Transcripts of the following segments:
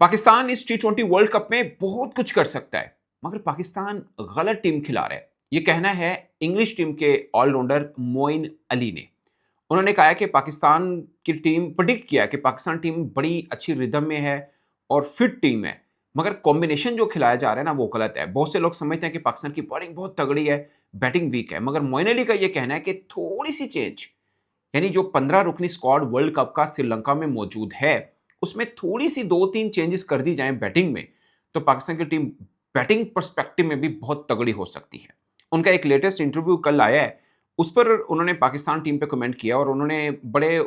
पाकिस्तान इस टी20 world cup में बहुत कुछ कर सकता है, मगर पाकिस्तान गलत टीम खिला रहा है। ये कहना है इंग्लिश टीम के ऑलराउंडर मोइन अली ने। उन्होंने कहा है कि पाकिस्तान की टीम प्रेडिक्ट किया कि पाकिस्तान टीम बड़ी अच्छी रिदम में है और फिट टीम है, मगर कॉम्बिनेशन जो खिलाया जा रहा है ना वो गलत है। बहुत से लोग समझते हैं कि पाकिस्तान की बॉलिंग बहुत तगड़ी है, बैटिंग वीक है, मगर मोइन अली का ये कहना है कि थोड़ी सी चेंज, यानी जो 15 रुकनी स्क्वाड वर्ल्ड कप का श्रीलंका में मौजूद है, उसमें थोड़ी-सी 2-3 चेंजेस कर दी जाएँ बैटिंग में, तो पाकिस्तान की टीम बैटिंग पर्सपेक्टिव में भी बहुत तगड़ी हो सकती है। उनका एक लेटेस्ट इंटरव्यू कल आया है, उस पर उन्होंने पाकिस्तान टीम पे कमेंट किया और उन्होंने बड़े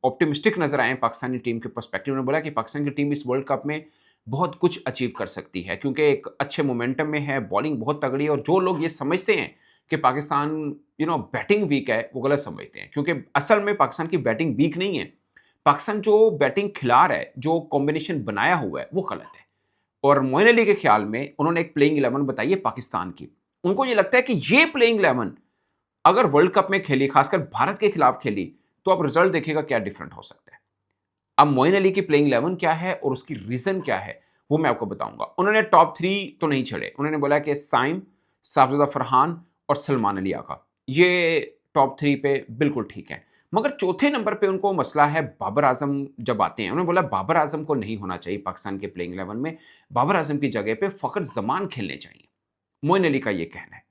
ऑप्टिमिस्टिक नज़र आए हैं पाकिस्तानी टीम के पर्सपेक्टिव। उन्होंने बोला कि पाकिस्तान की टीम इस वर्ल्ड कप में बहुत कुछ अचीव कर सकती है, क्योंकि एक अच्छे मोमेंटम में है, बॉलिंग बहुत तगड़ी है और जो लोग ये समझते हैं कि पाकिस्तान बैटिंग वीक है, वो गलत समझते हैं, क्योंकि असल में पाकिस्तान की बैटिंग वीक नहीं है। पाकिस्तान जो बैटिंग खिला रहा है, जो कॉम्बिनेशन बनाया हुआ है, वो गलत है। और मोइन अली के ख्याल में उन्होंने एक प्लेइंग 11 बताई है पाकिस्तान की। उनको ये लगता है कि ये प्लेइंग 11 अगर वर्ल्ड कप में खेली, खासकर भारत के खिलाफ खेली, तो अब रिजल्ट देखिएगा क्या डिफरेंट हो सकता है। अब मोइन अली की प्लेइंग 11 क्या है और उसकी रीजन क्या है, वो मैं आपको बताऊंगा। उन्होंने टॉप 3 तो नहीं छेड़े। उन्होंने बोला कि साइम, साफजदा फरहान और सलमान अली आगा, ये टॉप 3 पे बिल्कुल ठीक है। मगर चौथे नंबर पे उनको मसला है बाबर आजम जब आते हैं। उन्होंने बोला बाबर आजम को नहीं होना चाहिए पाकिस्तान के प्लेइंग 11 में, बाबर आजम की जगह पे फखर जमान खेलने चाहिए। मोइन अली का ये कहना है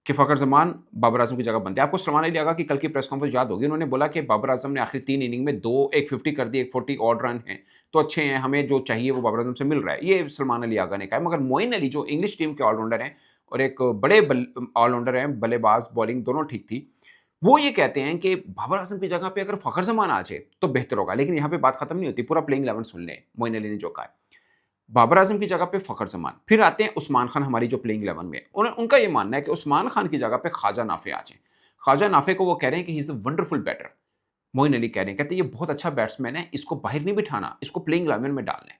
कि फ़खर ज़मान बाबर आज़म की जगह बनते हैं। आपको सलमान अली आगा की कल की प्रेस कॉन्फ्रेंस याद होगी। उन्होंने बोला कि बाबर आज़म ने आखिरी 3 इनिंग में 2 एक 50 कर दी, एक 40 ऑड रन हैं, तो अच्छे हैं, हमें जो चाहिए वो बाबर आज़म से मिल रहा है। ये सलमान अली आगा ने कहा है। मगर मोइन अली जो इंग्लिश टीम के ऑलराउंडर हैं और एक बड़े ऑलराउंडर हैं, बल्लेबाज़, बॉलिंग दोनों ठीक थी। वो ये कहते हैं कि बाबर आज़म की जगह पे अगर फ़खर ज़मान आ जाए तो बेहतर होगा। लेकिन यहाँ पे बात खत्म नहीं होती, पूरा प्लेइंग 11 सुन लें मोइन अली ने जो कहा है। बाबर आजम की जगह पे फ़खर ज़मान, फिर आते हैं उस्मान खान हमारी जो प्लेइंग 11 में। उनका ये मानना है कि उस्मान खान की जगह पे ख्वाजा नाफे आ जाएँ। ख्वाजा नाफे को वो कह रहे हैं कि he is a wonderful batter. Moeen Ali कह रहे हैं, कहते हैं ये बहुत अच्छा बैट्समैन है, इसको बाहर नहीं बिठाना, इसको प्लेइंग 11 में डालना है।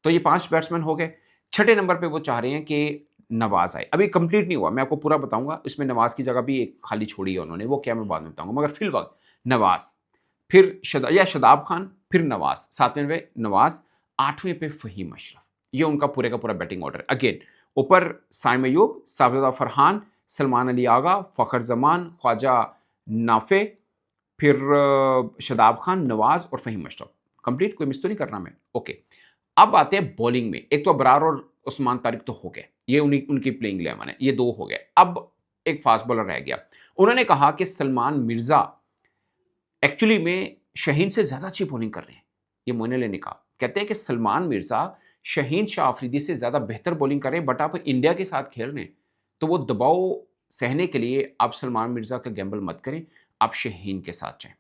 तो ये 5 बैट्समैन हो गए। छठे नंबर पे वो चाह रहे हैं कि नवाज़ आए। अभी कंप्लीट नहीं हुआ, मैं आपको पूरा बताऊँगा। इसमें नवाज़ की जगह भी एक खाली छोड़ी है उन्होंने, वो क्या मैं बाद में बताऊँगा। मगर फिलवक़्त नवाज़, फिर शादाब खान, फिर नवाज़, 7वें पे नवाज़, 8वें पे फ़हीम अशरफ। ये उनका पूरे का पूरा बैटिंग ऑर्डर है। अगेन ऊपर साइम अयूब, साफजदा फरहान, सलमान अली आगा, फ़खर ज़मान, ख्वाजा नाफ़े, फिर शादाब खान, नवाज़ और फ़हीम अशरफ। कंप्लीट, कोई मिस तो नहीं कर रहा मैं? ओके। अब आते हैं बॉलिंग में। एक तो अबरार और उस्मान तारिक तो हो गए, ये उनकी प्लेइंग 11 है, ये 2 हो गए। अब एक फास्ट बॉलर रह गया। उन्होंने कहा कि सलमान मिर्ज़ा एक्चुअली में शाहीन से ज़्यादा अच्छी बॉलिंग कर रहे हैं। ये मोइन अली ने कहा। कहते हैं कि सलमान मिर्ज़ा शाहीन शाह अफरीदी से ज़्यादा बेहतर बॉलिंग कर रहे हैं, बट आप इंडिया के साथ खेल रहे हैं, तो वो दबाव सहने के लिए आप सलमान मिर्ज़ा का गैम्बल मत करें, आप शाहीन के साथ जाएँ।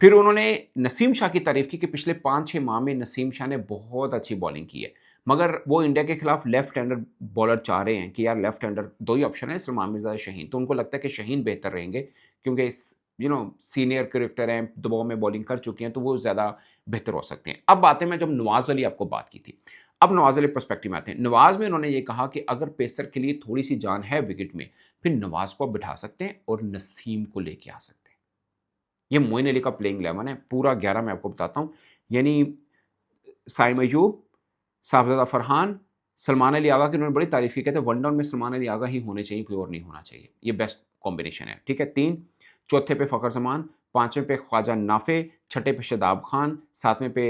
फिर उन्होंने नसीम शाह की तारीफ़ की कि पिछले 5-6 माह में नसीम शाह ने बहुत अच्छी बॉलिंग की है। मगर वो इंडिया के खिलाफ लेफ्ट हैंडर बॉलर चाह रहे हैं कि यार लेफ्ट हैंडर 2 ही ऑप्शन है, सलमान मिर्ज़ा या शाहीन। तो उनको लगता है कि शाहीन बेहतर रहेंगे, क्योंकि सीनियर क्रिकेटर हैं, दबाव में बॉलिंग कर चुके हैं, तो वो ज़्यादा बेहतर हो सकते हैं। अब बात है, मैं जब नवाज़ वाली आपको बात की थी, अब नवाज़ वाले पर्सपेक्टिव में आते हैं। नवाज़ में उन्होंने ये कहा कि अगर पेसर के लिए थोड़ी-सी जान है विकेट में, फिर नवाज़ को आप बिठा सकते हैं और नसीम को लेके आ सकते हैं। ये मोइन अली का प्लेइंग 11 है, पूरा 11 मैं आपको बताता हूँ। यानी साइम अयूब, साफज़दा फरहान, सलमान अली आगा की उन्होंने बड़ी तारीफ़ की, कहते हैं वन डाउन में सलमान अली आगा ही होने चाहिए, कोई और नहीं होना चाहिए। ये बेस्ट कॉम्बिनेशन है, ठीक है। 3, चौथे पे फ़खर ज़मान, 5वें पे ख्वाजा नाफ़े, छठे पे शादाब खान, 7वें पे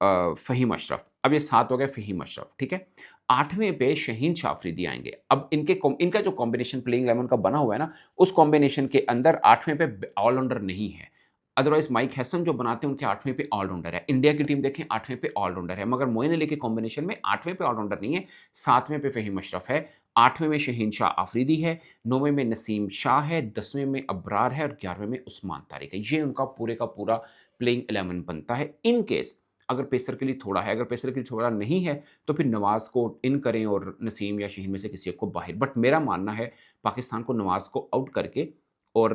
फ़हीम अशरफ। अब ये 7 हो गए फ़हीम अशरफ, ठीक है। 8वें पे शाहीन शाह अफरीदी आएँगे। अब इनका जो कॉम्बिनेशन प्लेइंग 11 का बना हुआ है ना, उस कॉम्बिनेशन के अंदर 8वें पे ऑलराउंडर नहीं है। अदरवाइज़ माइक हैसन जो बनाते हैं उनके 8वें पे ऑलराउंडर है। इंडिया की टीम देखें 8वें पे ऑलराउंडर है, मगर मोइन अली के कॉम्बिनेशन में 8वें पे ऑलराउंडर नहीं है, 7वें पे फ़हीम अशरफ है, 8वें में शाहीन शाह अफरीदी है, 9वें में नसीम शाह है, 10वें में अबरार है और 11वें में उस्मान तारिक है। ये उनका पूरे का पूरा प्लेइंग 11 बनता है। इन केस अगर पेसर के लिए थोड़ा है, अगर पेसर के लिए थोड़ा नहीं है, तो फिर नवाज़ को इन करें और नसीम या शाहीन में से किसी एक को बाहर। बट मेरा मानना है पाकिस्तान को नवाज़ को आउट करके और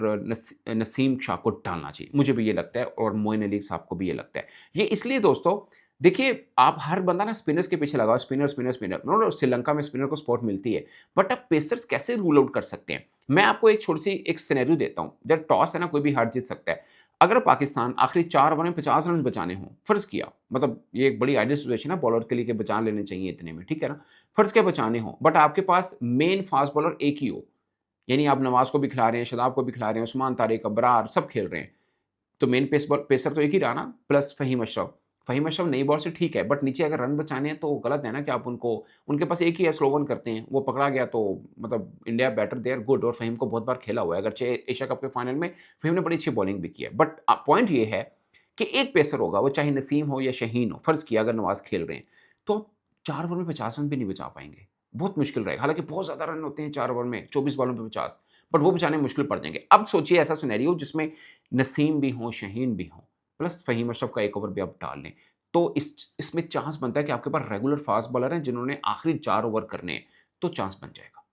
नसीम शाह को डालना चाहिए। मुझे भी ये लगता है और मोइन अली साहब को भी ये लगता है। ये इसलिए दोस्तों, देखिए आप हर बंदा ना स्पिनर्स के पीछे लगाओ, spinner, spinner, spinner. No, Sri Lanka में स्पिनर को स्पॉट मिलती है, बट आप पेसर्स कैसे रूल आउट कर सकते हैं? मैं आपको एक छोटी-सी एक सिनेरियो देता हूँ। जब टॉस है ना, कोई भी हार जीत सकता है। अगर पाकिस्तान आखिरी 4 ओवर में 50 रन बचाने हों, फ़र्ज़ किया, मतलब ये एक बड़ी आइडियल सिचुएशन है बॉलर के लिए कि बचा लेने चाहिए इतने में, ठीक है ना? फ़र्ज़ किया बचाने हों, बट आपके पास मेन फ़ास्ट बॉलर एक ही हो, यानी आप नवाज़ को भी खिला रहे हैं, शादाब को भी खिला रहे हैं, उस्मान तारिक, अबरार सब खेल रहे हैं। तो मेन पेसर तो एक ही रहा ना, प्लस फ़हीम अशरफ। फ़हीम अशरफ नई बॉल से ठीक है, बट नीचे अगर रन बचाने हैं तो गलत है ना कि आप उनको, उनके पास एक ही है, स्लो वन करते हैं, वो पकड़ा गया तो मतलब इंडिया बेटर देयर गुड, और फ़हीम को बहुत बार खेला हुआ है। अगरचे एशिया कप के फाइनल में फ़हीम ने बड़ी अच्छी बॉलिंग भी की है। बट पॉइंट ये है कि एक पेसर होगा, वो चाहे नसीम हो या शहीन हो, फ़र्ज़ किया अगर नवाज़ खेल रहे हैं, तो आप 4 ओवर में 50 रन भी नहीं बचा पाएँगे। बहुत मुश्किल रहेगा। हालाँकि बहुत ज़्यादा रन होते हैं 4 ओवर में, 24 बॉलों पे 50, बट वो बचाने मुश्किल पड़ जाएँगे। अब सोचिए ऐसा सिनेरियो जिसमें नसीम भी हों, शहीन भी हों, प्लस फ़हीम अशरफ का 1 ओवर भी आप डाल लें। तो इसमें चांस बनता है कि आपके पास रेगुलर फ़ास्ट बॉलर हैं जिन्होंने आखिरी 4 ओवर करने हैं, तो चांस बन जाएगा।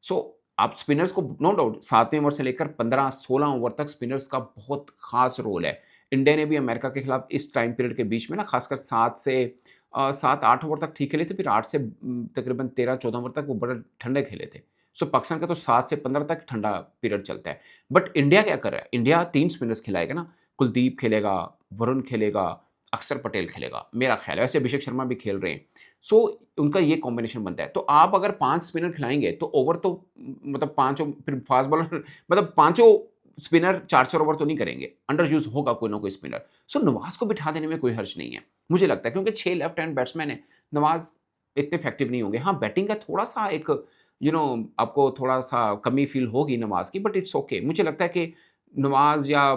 सो आप स्पिनर्स को नो डाउट 7वें ओवर से लेकर 15-16 ओवर तक स्पिनर्स का बहुत ख़ास रोल है। इंडिया ने भी अमेरिका के खिलाफ इस टाइम पीरियड के बीच में ना ख़ासकर 7-8 ओवर तक ठीक खेले थे, फिर 8 से तकरीबन 13-14 ओवर तक वो बड़े ठंडे खेले थे। सो पाकिस्तान का तो 7 से 15 तक ठंडा पीरियड चलता है। बट इंडिया क्या कर रहा है? इंडिया 3 स्पिनर्स खिलाएगा ना, कुलदीप खेलेगा, वरुण खेलेगा, अक्षर पटेल खेलेगा, मेरा ख़्याल है। वैसे अभिषेक शर्मा भी खेल रहे हैं। सो उनका ये कॉम्बिनेशन बनता है। तो आप अगर 5 स्पिनर खिलाएँगे तो ओवर तो मतलब पाँचों फिर फ़ास्ट बॉलर मतलब पाँचों स्पिनर 4-4 ओवर तो नहीं करेंगे। अंडर यूज़ होगा कोई ना कोई स्पिनर। सो नवाज़ को बिठा देने में कोई हर्ज नहीं है। मुझे लगता है क्योंकि 6 लेफ्ट हैंड बैट्समैन हैं, नवाज़ इतने इफेक्टिव नहीं होंगे। हाँ, बैटिंग का थोड़ा-सा एक आपको थोड़ा-सा कमी फ़ील होगी नवाज़ की, बट इट्स ओके। मुझे लगता है कि नवाज़ या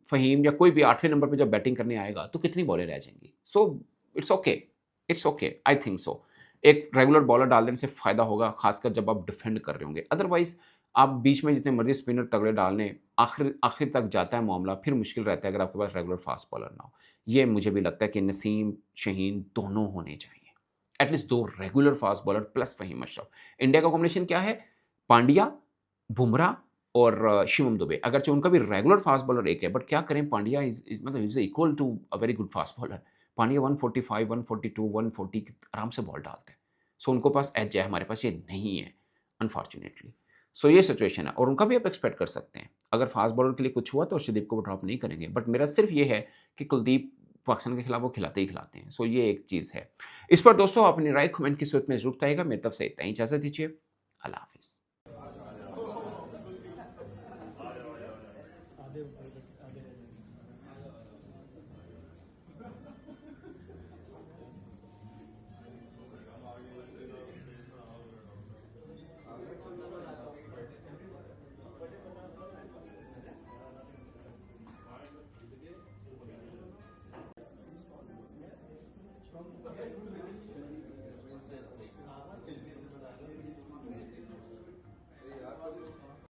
फ़हीम या कोई भी 8वें नंबर पे जब बैटिंग करने आएगा तो कितनी बॉलें रह जाएँगी। So it's okay. It's okay, I think so. एक रेगुलर बॉलर डाल देने से फ़ायदा होगा, ख़ासकर जब आप डिफेंड कर रहे होंगे। अदरवाइज़ आप बीच में जितने मर्ज़ी स्पिनर तगड़े डाल लें, आखिर आखिर तक जाता है मामला, फिर मुश्किल रहता है अगर आपके पास रेगुलर फ़ास्ट बॉलर ना हो। ये मुझे भी लगता है कि नसीम, शहीन दोनों होने चाहिए। At least 2 regular fast bowler plus Faheem Ashraf. India का कॉम्बिनेशन क्या है? पांड्या, बुमराह और शिवम दुबे। अगरचे उनका भी रेगुलर फ़ास्ट बॉलर एक है, बट क्या करें, पांड्या इज़ मतलब he is equal to a very good fast bowler. Pandya 145, 142, 140 की आराम से बॉल डालते हैं। सो उनको पास एज है, हमारे पास ये नहीं है, अनफॉर्च्यूनेटली। सो ये सिचुएशन है और उनका भी आप एक्सपेक्ट कर सकते हैं। अगर फ़ास्ट बॉलर के लिए कुछ हुआ तो अर्शदीप को वो ड्रॉप नहीं करेंगे। बट मेरा सिर्फ़ ये है कि कुलदीप पाकिस्तान के खिलाफ वो खिलाते ही खिलाते हैं। सो ये एक चीज़ है। इस पर दोस्तों अपनी राय कमेंट की सूरत में ज़रूर बताइएगा। मेरी तरफ से इतना ही, इजाज़त दीजिए। अल्लाह हाफ़िज़।